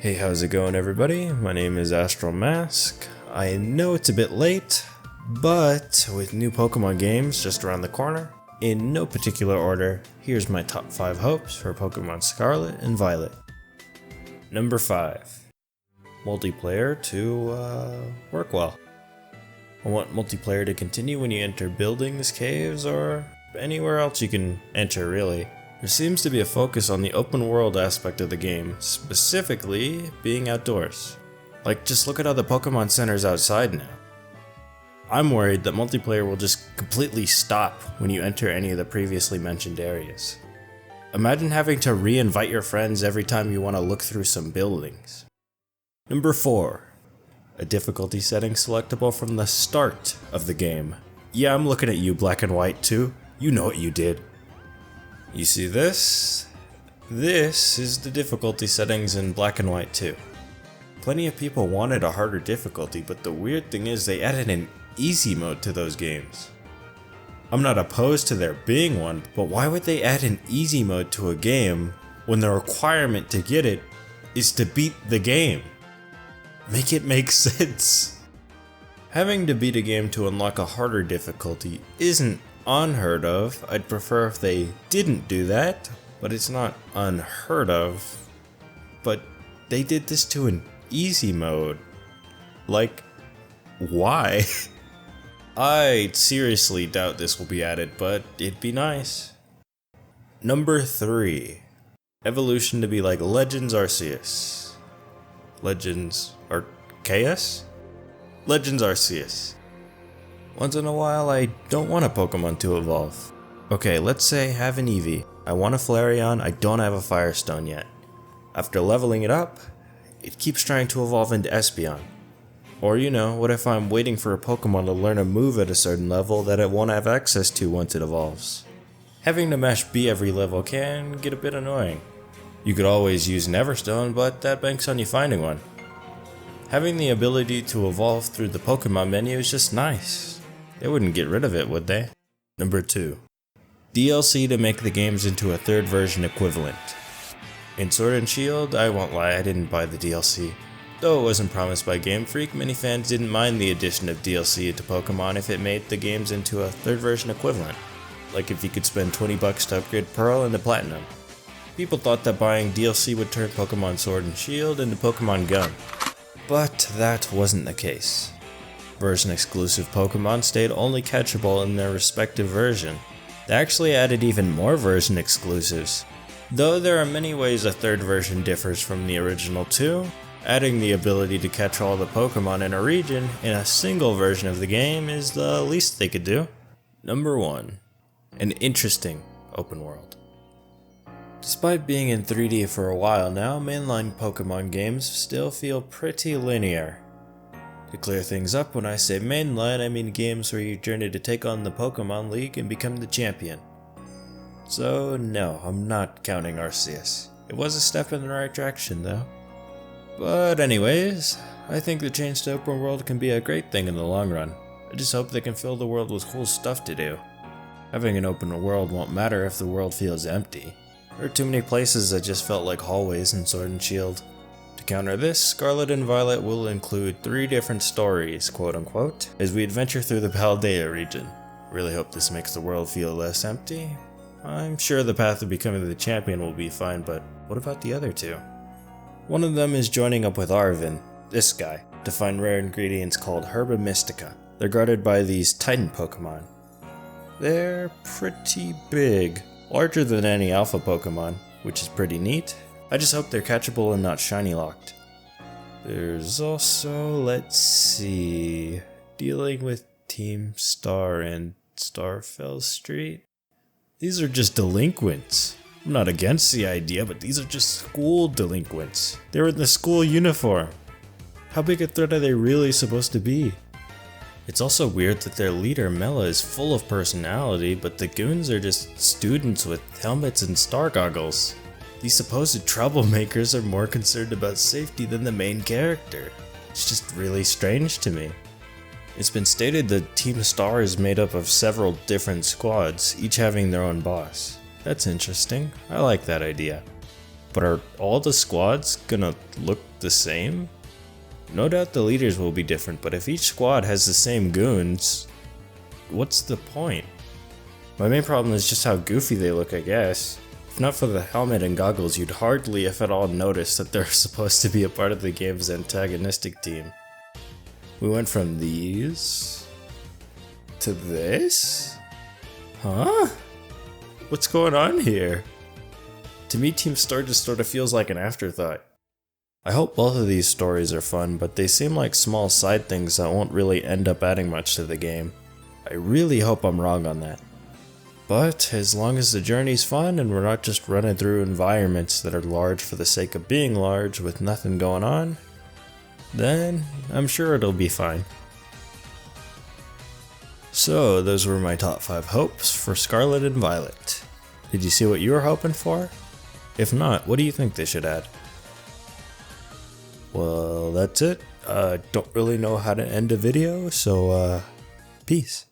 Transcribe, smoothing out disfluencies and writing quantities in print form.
Hey, how's it going everybody? My name is Astral Mask. I know it's a bit late, but with new Pokemon games just around the corner, in no particular order, here's my top 5 hopes for Pokemon Scarlet and Violet. Number 5. Multiplayer to work well. I want multiplayer to continue when you enter buildings, caves, or anywhere else you can enter really. There seems to be a focus on the open world aspect of the game, specifically being outdoors. Like, just look at how the Pokemon Center's outside now. I'm worried that multiplayer will just completely stop when you enter any of the previously mentioned areas. Imagine having to re-invite your friends every time you want to look through some buildings. Number 4. A difficulty setting selectable from the start of the game. Yeah, I'm looking at you, Black and White too. You know what you did. You see this? This is the difficulty settings in Black and White 2. Plenty of people wanted a harder difficulty, but the weird thing is they added an easy mode to those games. I'm not opposed to there being one, but why would they add an easy mode to a game when the requirement to get it is to beat the game? Make it make sense. Having to beat a game to unlock a harder difficulty isn't unheard of. I'd prefer if they didn't do that, but it's not unheard of. But they did this to an easy mode. Like, why? I seriously doubt this will be added, but it'd be nice. Number 3. Evolution to be like Legends Arceus. Legends Arceus? Legends Arceus. Once in a while, I don't want a Pokemon to evolve. Okay, let's say I have an Eevee. I want a Flareon, I don't have a Firestone yet. After leveling it up, it keeps trying to evolve into Espeon. Or what if I'm waiting for a Pokemon to learn a move at a certain level that it won't have access to once it evolves? Having to mash B every level can get a bit annoying. You could always use an Everstone, but that banks on you finding one. Having the ability to evolve through the Pokemon menu is just nice. They wouldn't get rid of it, would they? Number 2. DLC to make the games into a third version equivalent. In Sword and Shield, I won't lie, I didn't buy the DLC. Though it wasn't promised by Game Freak, many fans didn't mind the addition of DLC to Pokemon if it made the games into a third version equivalent. Like if you could spend $20 to upgrade Pearl into Platinum. People thought that buying DLC would turn Pokemon Sword and Shield into Pokemon Gun. But that wasn't the case. Version exclusive Pokemon stayed only catchable in their respective version. They actually added even more version exclusives. Though there are many ways a third version differs from the original 2, adding the ability to catch all the Pokemon in a region in a single version of the game is the least they could do. Number 1. An interesting open world. Despite being in 3D for a while now, mainline Pokemon games still feel pretty linear. To clear things up, when I say mainline, I mean games where you journey to take on the Pokemon League and become the champion. So no, I'm not counting Arceus. It was a step in the right direction though. But anyways, I think the change to open world can be a great thing in the long run. I just hope they can fill the world with cool stuff to do. Having an open world won't matter if the world feels empty. There are too many places that just felt like hallways in Sword and Shield. To counter this, Scarlet and Violet will include 3 different stories, quote unquote, as we adventure through the Paldea region. Really hope this makes the world feel less empty. I'm sure the path of becoming the champion will be fine, but what about the other 2? One of them is joining up with Arvin, this guy, to find rare ingredients called Herba Mystica. They're guarded by these Titan Pokemon. They're pretty big, larger than any alpha Pokemon, which is pretty neat. I just hope they're catchable and not shiny locked. There's also, let's see, dealing with Team Star and Starfell Street. These are just delinquents. I'm not against the idea, but these are just school delinquents. They're in the school uniform. How big a threat are they really supposed to be? It's also weird that their leader, Mela, is full of personality, but the goons are just students with helmets and star goggles. These supposed troublemakers are more concerned about safety than the main character. It's just really strange to me. It's been stated that Team Star is made up of several different squads, each having their own boss. That's interesting. I like that idea. But are all the squads gonna look the same? No doubt the leaders will be different, but if each squad has the same goons, what's the point? My main problem is just how goofy they look, I guess. If not for the helmet and goggles, you'd hardly, if at all, notice that they're supposed to be a part of the game's antagonistic team. We went from these to this? Huh? What's going on here? To me, Team Star just sort of feels like an afterthought. I hope both of these stories are fun, but they seem like small side things that won't really end up adding much to the game. I really hope I'm wrong on that. But as long as the journey's fun and we're not just running through environments that are large for the sake of being large with nothing going on, then I'm sure it'll be fine. So those were my top 5 hopes for Scarlet and Violet. Did you see what you were hoping for? If not, what do you think they should add? Well, that's it. Don't really know how to end a video, so peace.